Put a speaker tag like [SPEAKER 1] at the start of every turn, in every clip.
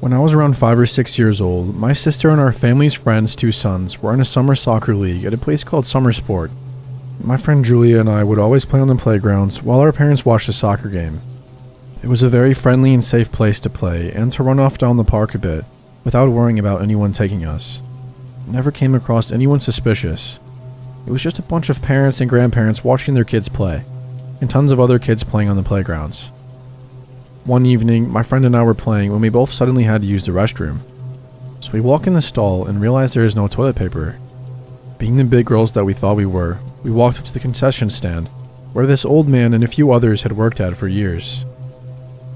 [SPEAKER 1] When I was around 5 or 6 years old, my sister and our family's friends' 2 sons were in a summer soccer league at a place called Summer Sport. My friend Julia and I would always play on the playgrounds while our parents watched the soccer game. It was a very friendly and safe place to play and to run off down the park a bit without worrying about anyone taking us. Never came across anyone suspicious. It was just a bunch of parents and grandparents watching their kids play, and tons of other kids playing on the playgrounds. One evening, my friend and I were playing when we both suddenly had to use the restroom. So we walk in the stall and realize there is no toilet paper. Being the big girls that we thought we were, we walked up to the concession stand, where this old man and a few others had worked at for years.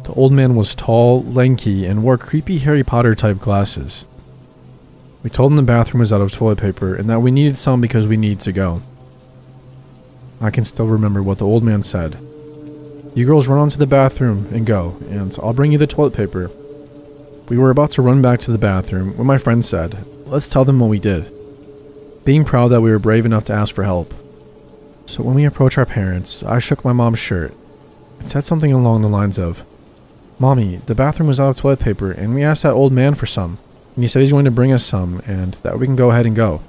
[SPEAKER 1] The old man was tall, lanky, and wore creepy Harry Potter type glasses. We told him the bathroom was out of toilet paper and that we needed some because we needed to go. I can still remember what the old man said. "You girls run onto the bathroom and go, and I'll bring you the toilet paper." We were about to run back to the bathroom when my friend said, "Let's tell them what we did," being proud that we were brave enough to ask for help. So when we approached our parents, I shook my mom's shirt and said something along the lines of, "Mommy, the bathroom was out of toilet paper and we asked that old man for some, and he said he's going to bring us some and that we can go ahead and go."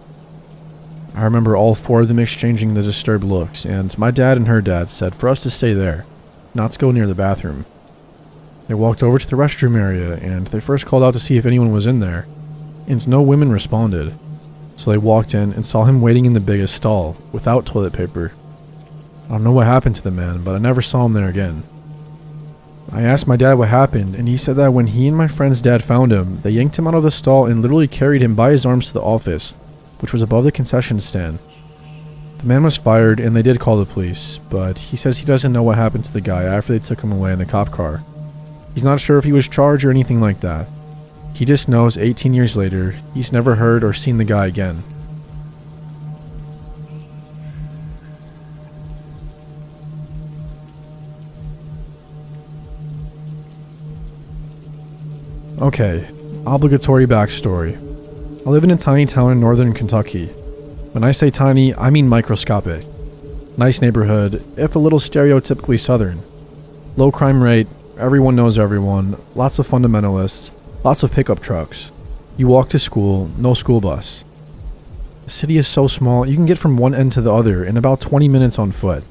[SPEAKER 1] I remember all 4 of them exchanging the disturbed looks, and my dad and her dad said for us to stay there, not to go near the bathroom. They walked over to the restroom area and they first called out to see if anyone was in there, and no women responded. So they walked in and saw him waiting in the biggest stall, without toilet paper. I don't know what happened to the man, but I never saw him there again. I asked my dad what happened, and he said that when he and my friend's dad found him, they yanked him out of the stall and literally carried him by his arms to the office, which was above the concession stand. The man was fired and they did call the police, but he says he doesn't know what happened to the guy after they took him away in the cop car. He's not sure if he was charged or anything like that. He just knows 18 years later, he's never heard or seen the guy again. Okay, obligatory backstory. I live in a tiny town in northern Kentucky. When I say tiny, I mean microscopic. Nice neighborhood, if a little stereotypically southern. Low crime rate, everyone knows everyone, lots of fundamentalists, lots of pickup trucks. You walk to school, no school bus. The city is so small, you can get from one end to the other in about 20 minutes on foot.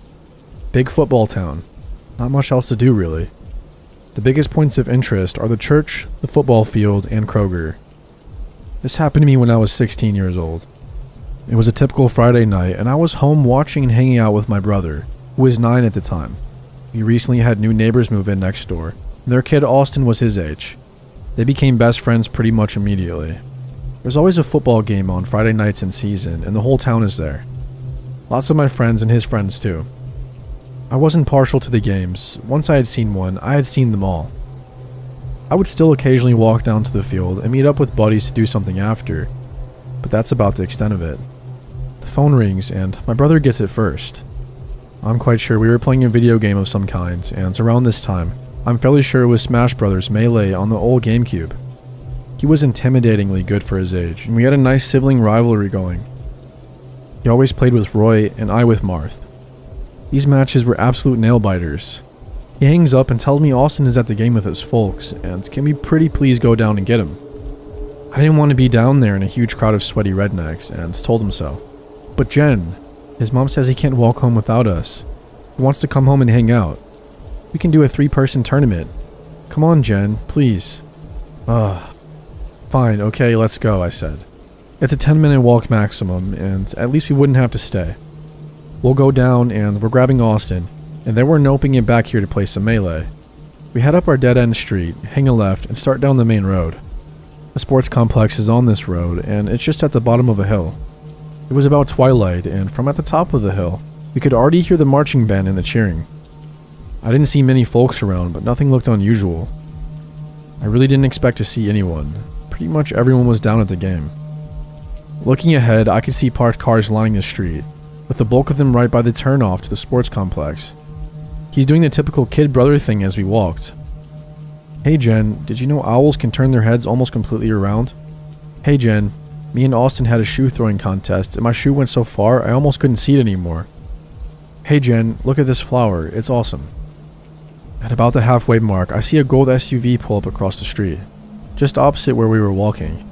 [SPEAKER 1] Big football town. Not much else to do really. The biggest points of interest are the church, the football field, and Kroger. This happened to me when I was 16 years old. It was a typical Friday night, and I was home watching and hanging out with my brother, who was 9 at the time. We recently had new neighbors move in next door, and their kid Austin was his age. They became best friends pretty much immediately. There's always a football game on Friday nights in season, and the whole town is there. Lots of my friends and his friends too. I wasn't partial to the games. Once I had seen one, I had seen them all. I would still occasionally walk down to the field and meet up with buddies to do something after, but that's about the extent of it. The phone rings and my brother gets it first. I'm quite sure we were playing a video game of some kind, and around this time, I'm fairly sure it was Smash Brothers Melee on the old GameCube. He was intimidatingly good for his age, and we had a nice sibling rivalry going. He always played with Roy and I with Marth. These matches were absolute nail-biters. He hangs up and tells me Austin is at the game with his folks, and can we pretty please go down and get him? I didn't want to be down there in a huge crowd of sweaty rednecks, and told him so. But Jen, his mom says he can't walk home without us. He wants to come home and hang out. We can do a 3-person tournament. Come on, Jen, please. Fine, okay, let's go, I said. It's a 10-minute walk maximum, and at least we wouldn't have to stay. We'll go down, and we're grabbing Austin, and then we're noping it back here to play some Melee. We head up our dead-end street, hang a left, and start down the main road. The sports complex is on this road, and it's just at the bottom of a hill. It was about twilight, and from at the top of the hill, we could already hear the marching band and the cheering. I didn't see many folks around, but nothing looked unusual. I really didn't expect to see anyone. Pretty much everyone was down at the game. Looking ahead, I could see parked cars lining the street, with the bulk of them right by the turnoff to the sports complex. He's doing the typical kid brother thing as we walked. Hey Jen, did you know owls can turn their heads almost completely around? Hey Jen, me and Austin had a shoe throwing contest and my shoe went so far I almost couldn't see it anymore. Hey Jen, look at this flower, it's awesome. At about the halfway mark, I see a gold SUV pull up across the street. just opposite where we were walking.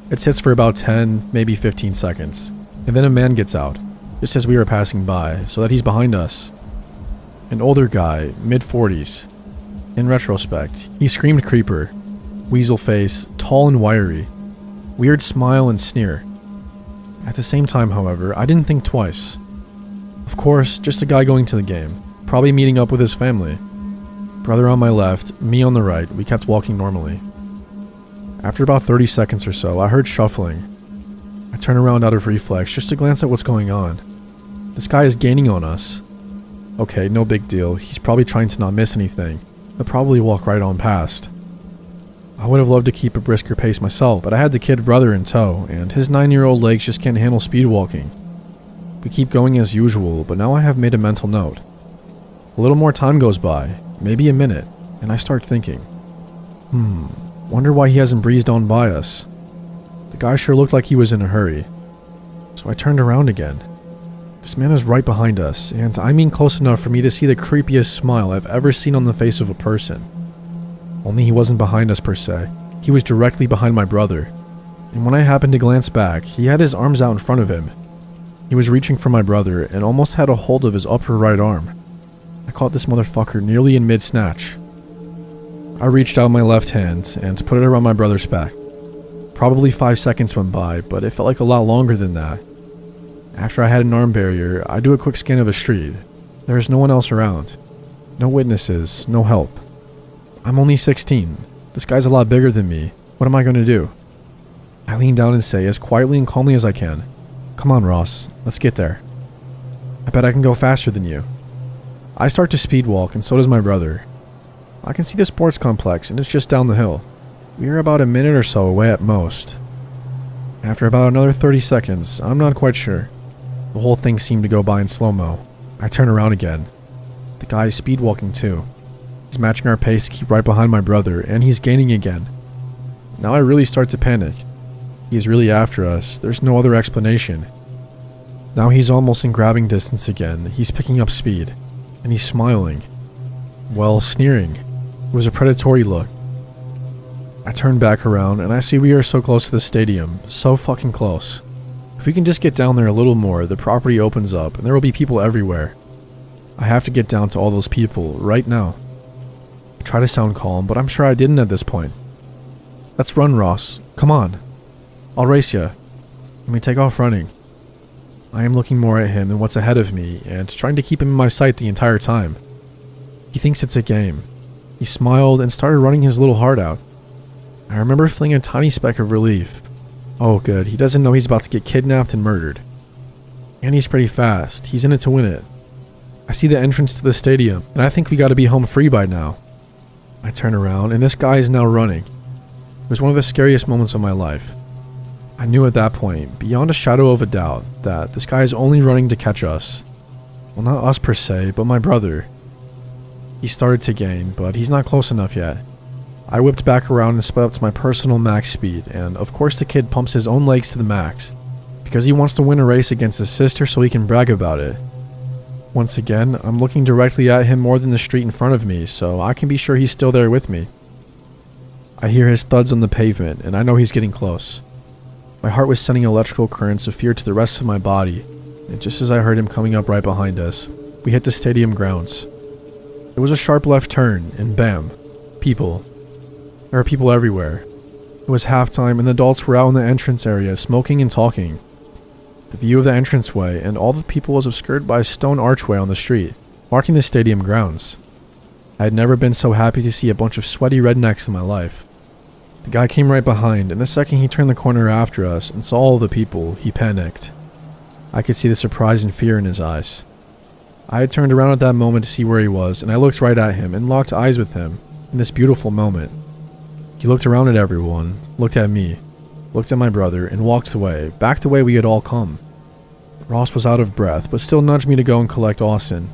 [SPEAKER 1] It sits for about 10, maybe 15 seconds, and then a man gets out, just as we were passing by, so that he's behind us. An older guy, mid-40s. In retrospect, he screamed creeper, weasel face, tall and wiry, weird smile and sneer. At the same time, however, I didn't think twice. Of course, just a guy going to the game, probably meeting up with his family. Brother on my left, me on the right, we kept walking normally. After about 30 seconds or so, I heard shuffling. I turn around out of reflex just to glance at what's going on. This guy is gaining on us. Okay, no big deal, he's probably trying to not miss anything, but probably walk right on past. I would have loved to keep a brisker pace myself, but I had the kid brother in tow, and his 9-year-old legs just can't handle speed walking. We keep going as usual, but now I have made a mental note. A little more time goes by, maybe a minute, and I start thinking, wonder why he hasn't breezed on by us. The guy sure looked like he was in a hurry. So I turned around again. This man is right behind us, and I mean close enough for me to see the creepiest smile I've ever seen on the face of a person. Only he wasn't behind us per se, he was directly behind my brother. And when I happened to glance back, he had his arms out in front of him. He was reaching for my brother and almost had a hold of his upper right arm. I caught this motherfucker nearly in mid-snatch. I reached out my left hand and put it around my brother's back. Probably 5 seconds went by, but it felt like a lot longer than that. After I had an arm barrier, I do a quick scan of the street. There is no one else around. No witnesses, no help. I'm only 16. This guy's a lot bigger than me. What am I going to do? I lean down and say as quietly and calmly as I can, "Come on, Ross, let's get there. I bet I can go faster than you." I start to speed walk, and so does my brother. I can see the sports complex, and it's just down the hill. We are about a minute or so away at most. After about another 30 seconds, I'm not quite sure. The whole thing seemed to go by in slow-mo. I turn around again. The guy is speed walking too. He's matching our pace to keep right behind my brother, and he's gaining again. Now I really start to panic. He is really after us. There's no other explanation. Now he's almost in grabbing distance again. He's picking up speed. And he's smiling. Well, sneering. It was a predatory look. I turn back around and I see we are so close to the stadium. So fucking close. If we can just get down there a little more, the property opens up and there will be people everywhere. I have to get down to all those people right now. I try to sound calm, but I'm sure I didn't at this point. "Let's run, Ross. Come on. I'll race ya." Let me take off running. I am looking more at him than what's ahead of me and trying to keep him in my sight the entire time. He thinks it's a game. He smiled and started running his little heart out. I remember feeling a tiny speck of relief. Oh good, he doesn't know he's about to get kidnapped and murdered. And he's pretty fast. He's in it to win it. I see the entrance to the stadium, and I think we gotta be home free by now. I turn around, and this guy is now running. It was one of the scariest moments of my life. I knew at that point, beyond a shadow of a doubt, that this guy is only running to catch us. Well, not us per se, but my brother. He started to gain, but he's not close enough yet. I whipped back around and sped up to my personal max speed, and of course the kid pumps his own legs to the max, because he wants to win a race against his sister so he can brag about it. Once again, I'm looking directly at him more than the street in front of me, so I can be sure he's still there with me. I hear his thuds on the pavement, and I know he's getting close. My heart was sending electrical currents of fear to the rest of my body, and just as I heard him coming up right behind us, we hit the stadium grounds. It was a sharp left turn, and bam, people. There were people everywhere. It was halftime, and the adults were out in the entrance area smoking and talking. The view of the entranceway and all the people was obscured by a stone archway on the street, marking the stadium grounds. I had never been so happy to see a bunch of sweaty rednecks in my life. The guy came right behind, and the second he turned the corner after us and saw all the people, he panicked. I could see the surprise and fear in his eyes. I had turned around at that moment to see where he was, and I looked right at him and locked eyes with him in this beautiful moment. He looked around at everyone, looked at me, looked at my brother, and walked away, back the way we had all come. Ross was out of breath, but still nudged me to go and collect Austin.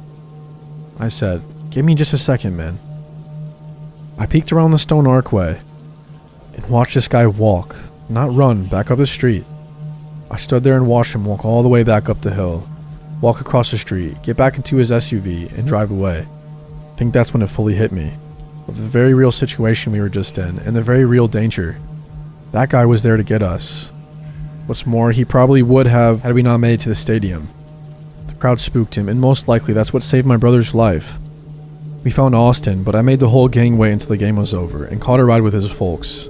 [SPEAKER 1] I said, "Give me just a second, man." I peeked around the stone archway and watched this guy walk, not run, back up the street. I stood there and watched him walk all the way back up the hill, walk across the street, get back into his SUV, and drive away. I think that's when it fully hit me. of the very real situation we were just in, and the very real danger. That guy was there to get us. What's more, he probably would have had we not made it to the stadium. The crowd spooked him, and most likely that's what saved my brother's life. We found Austin, but I made the whole gang wait until the game was over, and caught a ride with his folks.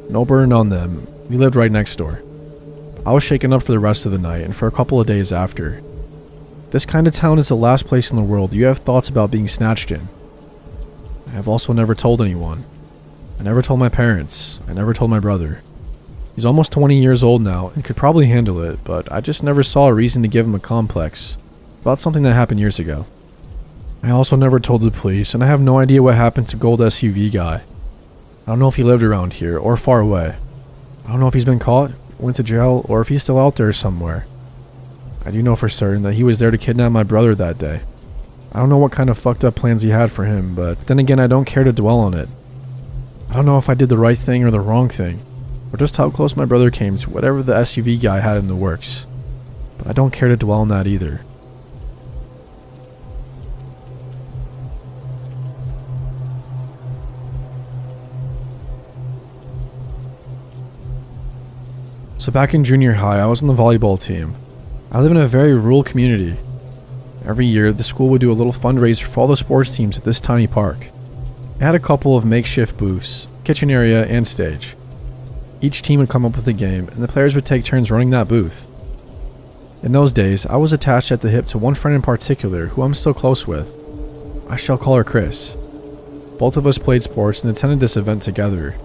[SPEAKER 1] No burden on them, we lived right next door. I was shaken up for the rest of the night, and for a couple of days after. This kind of town is the last place in the world you have thoughts about being snatched in. I have also never told anyone. I never told my parents. I never told my brother. He's almost 20 years old now and could probably handle it, but I just never saw a reason to give him a complex about something that happened years ago. I also never told the police, and I have no idea what happened to Gold SUV guy. I don't know if he lived around here or far away. I don't know if he's been caught, went to jail, or if he's still out there somewhere. I do know for certain that he was there to kidnap my brother that day. I don't know what kind of fucked up plans he had for him, but then again I don't care to dwell on it. I don't know if I did the right thing or the wrong thing, or just how close my brother came to whatever the SUV guy had in the works. But I don't care to dwell on that either. So back in junior high, I was on the volleyball team. I live in a very rural community. Every year, the school would do a little fundraiser for all the sports teams at this tiny park. It had a couple of makeshift booths, kitchen area, and stage. Each team would come up with a game, and the players would take turns running that booth. In those days, I was attached at the hip to one friend in particular who I'm still close with. I shall call her Chris. Both of us played sports and attended this event together.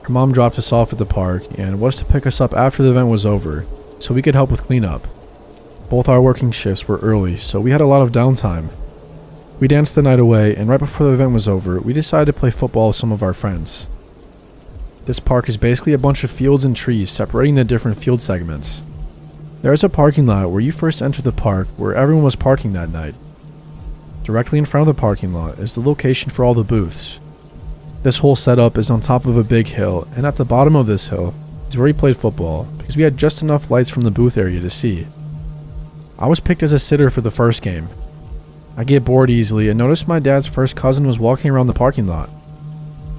[SPEAKER 1] Her mom dropped us off at the park and was to pick us up after the event was over, so we could help with cleanup. Both our working shifts were early, so we had a lot of downtime. We danced the night away, and right before the event was over, we decided to play football with some of our friends. This park is basically a bunch of fields and trees separating the different field segments. There is a parking lot where you first enter the park where everyone was parking that night. Directly in front of the parking lot is the location for all the booths. This whole setup is on top of a big hill, and at the bottom of this hill is where we played football, because we had just enough lights from the booth area to see. I was picked as a sitter for the first game. I get bored easily and noticed my dad's first cousin was walking around the parking lot.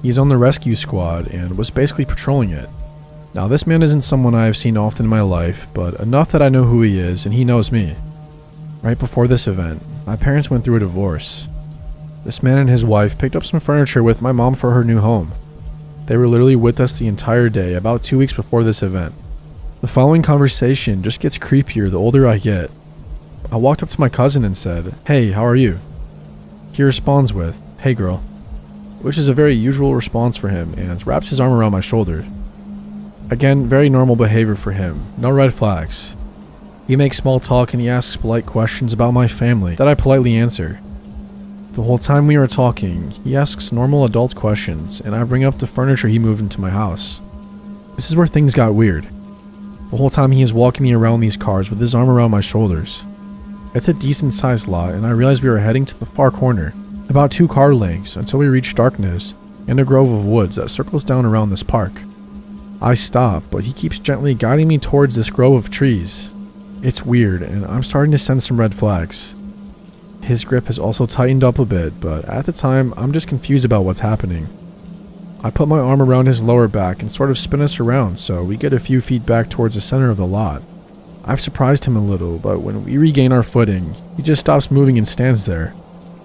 [SPEAKER 1] He's on the rescue squad and was basically patrolling it. Now this man isn't someone I have seen often in my life, but enough that I know who he is and he knows me. Right before this event, my parents went through a divorce. This man and his wife picked up some furniture with my mom for her new home. They were literally with us the entire day, about 2 weeks before this event. The following conversation just gets creepier the older I get. I walked up to my cousin and said, "Hey, how are you?" He responds with, "Hey girl," which is a very usual response for him, and wraps his arm around my shoulder. Again, very normal behavior for him, no red flags. He makes small talk and he asks polite questions about my family that I politely answer. The whole time we were talking, he asks normal adult questions, and I bring up the furniture he moved into my house. This is where things got weird. The whole time he is walking me around these cars with his arm around my shoulders. It's a decent sized lot, and I realized we were heading to the far corner, about 2 car lengths until we reach darkness and a grove of woods that circles down around this park. I stop, but he keeps gently guiding me towards this grove of trees. It's weird, and I'm starting to sense some red flags. His grip has also tightened up a bit, but at the time, I'm just confused about what's happening. I put my arm around his lower back and sort of spin us around so we get a few feet back towards the center of the lot. I've surprised him a little, but when we regain our footing, he just stops moving and stands there,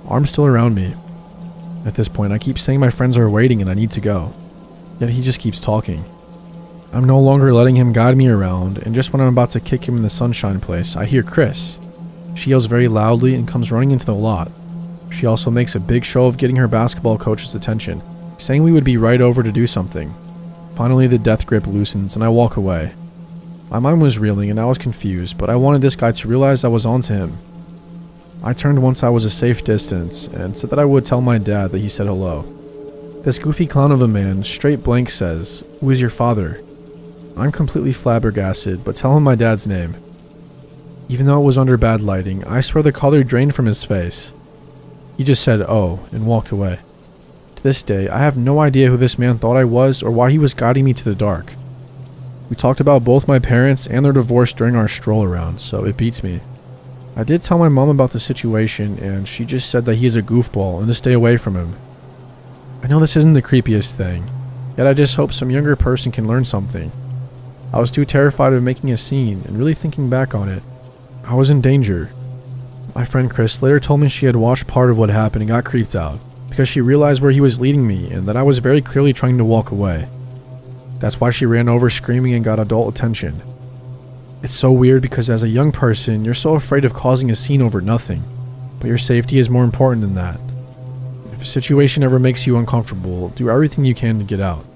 [SPEAKER 1] arm still around me. At this point, I keep saying my friends are waiting and I need to go, yet he just keeps talking. I'm no longer letting him guide me around, and just when I'm about to kick him in the sunshine place, I hear Chris. She yells very loudly and comes running into the lot. She also makes a big show of getting her basketball coach's attention, saying we would be right over to do something. Finally, the death grip loosens and I walk away. My mind was reeling and I was confused, but I wanted this guy to realize I was onto him. I turned once I was a safe distance and said that I would tell my dad that he said hello. This goofy clown of a man straight blank says, "Who is your father?" I'm completely flabbergasted, but tell him my dad's name. Even though it was under bad lighting, I swear the color drained from his face. He just said, "Oh," and walked away. To this day, I have no idea who this man thought I was or why he was guiding me to the dark. We talked about both my parents and their divorce during our stroll around, so it beats me. I did tell my mom about the situation, and she just said that he is a goofball and to stay away from him. I know this isn't the creepiest thing, yet I just hope some younger person can learn something. I was too terrified of making a scene, and really thinking back on it, I was in danger. My friend Chris later told me she had watched part of what happened and got creeped out, because she realized where he was leading me and that I was very clearly trying to walk away. That's why she ran over screaming and got adult attention. It's so weird because as a young person, you're so afraid of causing a scene over nothing, but your safety is more important than that. If a situation ever makes you uncomfortable, do everything you can to get out.